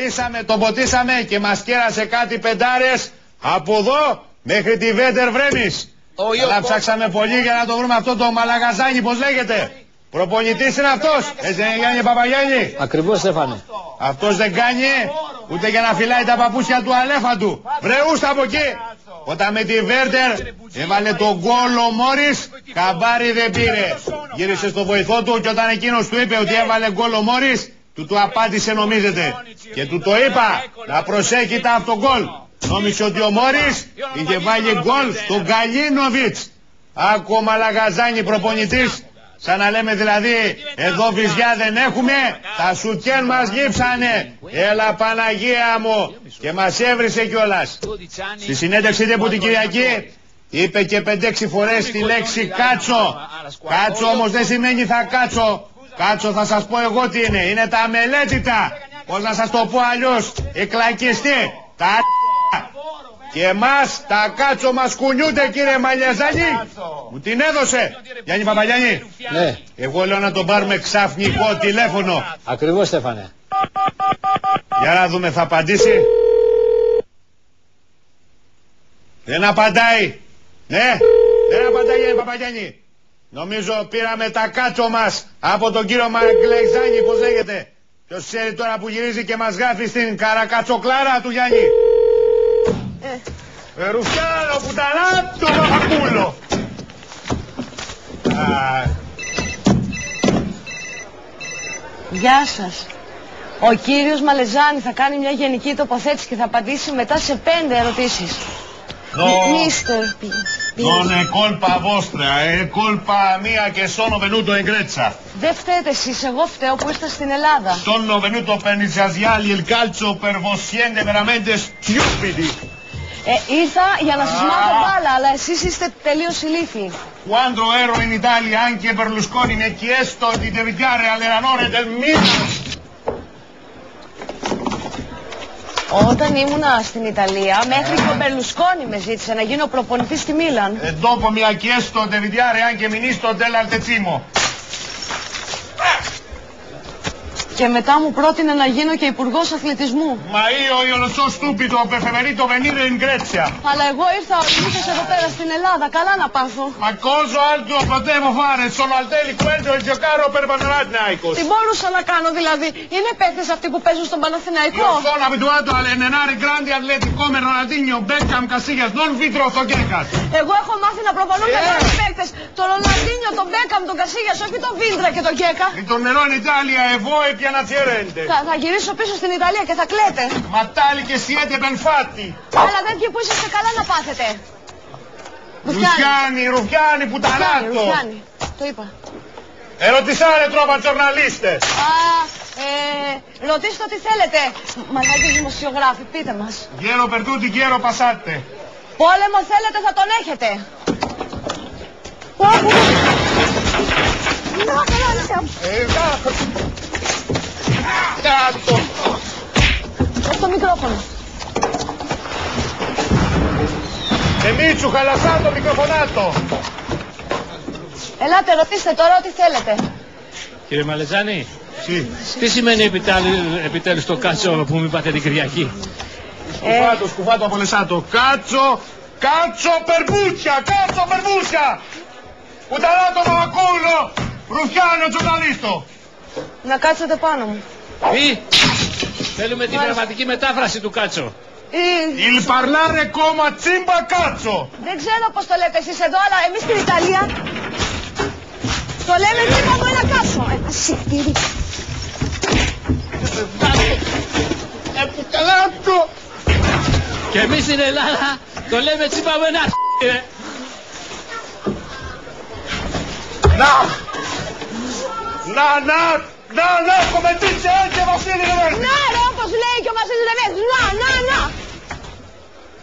Ήσαμε, τον ποτίσαμε και μας κέρασε κάτι πεντάρες από εδώ μέχρι τη Βέντερ Βρέμις. Αλλά ψάξαμε πολύ για να το βρούμε αυτό το Μαλαγαζάνι, πώς λέγεται. Προπονητής είναι αυτός, έτσι είναι Γιάννη Παπαγιάννη. Ακριβώς, Στέφανε. Αυτός δεν κάνει ούτε για να φυλάει τα παπούτσια του αλέφαντου. Βρεούστα από εκεί. Όταν με τη Βέρτερ έβαλε τον γκολ ο Μόρις, καμπάρι δεν πήρε. Γύρισε στο βοηθό του και όταν εκείνος του είπε ότι έβαλε γκολ ο Μόρις, του απάντησε νομίζετε. Και του το είπα να προσέχει τα αυτογκολ. Νόμισε ότι ο Μόρις είχε βάλει γκολ στον Γκαλίνοβιτς. Άκου ο Μαλαγαζάνι προπονητής. Σαν να λέμε δηλαδή εδώ βυζιά δεν έχουμε, τα σουκέν μας γύψανε. Έλα Παναγία μου. Και μας έβρισε κιόλας. Στη συνέντευξη τύπου την Κυριακή είπε και 5-6 φορές τη λέξη κάτσο. Κάτσο όμως δεν σημαίνει θα κάτσω. Κάτσο θα σας πω εγώ τι είναι. Είναι τα αμελέτητα. Πώς να σας το πω αλλιώς. Εκλακιστή. Τα και εμάς τα κάτσο μας κουνιούνται κύριε Μαλιαζάνη. Μου την έδωσε. Γιάννη Παπαγιάννη. Ναι. Εγώ λέω να τον πάρουμε ξαφνικό τηλέφωνο. Ακριβώς, Στέφανε. Για να δούμε, θα απαντήσει. Δεν απαντάει. Ναι, δεν απαντάει Γιάννη Παπαγιάννη. Νομίζω πήραμε τα κάτσο μας από τον κύριο Μαλιαζάνη, πώς λέγεται. Ποιος ξέρει τώρα που γυρίζει και μας γράφει στην καρακατσοκλάρα του Γιάννη. Ρουφιάνο πουτανά το Παπακούλο. Γεια σας. Ο κύριος Μαλεζάνη θα κάνει μια γενική τοποθέτηση και θα απαντήσει μετά σε 5 ερωτήσεις. Μίστερ Non è colpa vostra, è colpa mia che sono venuto in Grecia. Δεν φταίτε εσείς, εγώ φταίω που ήρθα στην Ελλάδα. Sono venuto per iniziare il calcio per voi siete veramente stupidi. Ήρθα για να σας μάθω μπάλα, αλλά εσείς είστε τελείως ηλίθιοι. Quando ero in Italia anche Berlusconi mi ha chiesto di diventare allenatore del Milan. Όταν ήμουνα στην Ιταλία, μέχρι και ο Μπερλουσκόνι με ζήτησε να γίνω προπονητής στη Μίλαν. Dopo mi ha chiesto di diventare anche ministro dell'Altezimo. Και μετά μου πρότεινε να γίνω και υπουργός αθλητισμού. Ma io non sono stupido, ho preferito venire in Grecia. Αλλά εγώ ήρθα ορμήθως εδώ πέρα στην Ελλάδα, καλά να πάθω. Ma cosa altro potevo fare? Sono al telequento e giocare per Panathinaikos. Τι μπορούσα να κάνω δηλαδή, είναι παίκτες αυτοί που παίζουν στον Παναθηναϊκό. Io sono abituato a allenare grandi atleti come Ronaldinho, Beckham, Casillas, non Vitro Stokekas. Εγώ έχω μάθει να προπονώ μεγάλους παίκτες. Τον Ροναλντίνιο, τον Μπέκαμ, τον Κασίγιας, όχι τον Βίντρα και τον Γκέκα. Ritornerò in Italia e voi pianazierete. Θα γυρίσω πίσω στην Ιταλία και θα κλαίτε. Ma tali che siete ben fatti. Αλλά τέτοιοι που είσαστε καλά να πάθετε. Ρουφιάνι, πουτανάτο. Ρουφιάνι, το είπα. Ερωτησάρε τρόπα τζορναλίστε. Ρωτήστε ό,τι θέλετε. Μαλάκες δημοσιογράφοι, πείτε μας. Γέρο περτούτι, γέρο πασάτε. Πόλεμο θέλετε, θα τον έχετε. Κάτω. Στο μικρόφωνο. Μίτσου, χαλασά το μικροφωνάτο. Ελάτε, ρωτήστε τώρα ό,τι θέλετε. Κύριε Μαλεζάνη, τι σημαίνει επιτέλους το κάτσο που μου είπατε την Κυριακή? Σκουφάτο από λεσάτο. Κάτσο περμπούτσια. Πουτανά το Παπακούλο. Ρουφιάνο τζορναλίστο. Να κάτσετε πάνω μου. Τι? Θέλουμε την γραμματική μετάφραση του κάτσο. Il parlare come τσίμπα κάτσο. Δεν ξέρω πώς το λέτε εσείς εδώ, αλλά εμείς στην Ιταλία το λέμε τσίμπα μου ένα κάτσο. Σιχτήρι. Πουτανάτο. Και εμείς στην Ελλάδα το λέμε τσίμπα μου ένα Να, come dice anche Βασίλη Λεβέντη. Να ρε, όπως λέει και ο Βασίλης Λεβέντης. Να.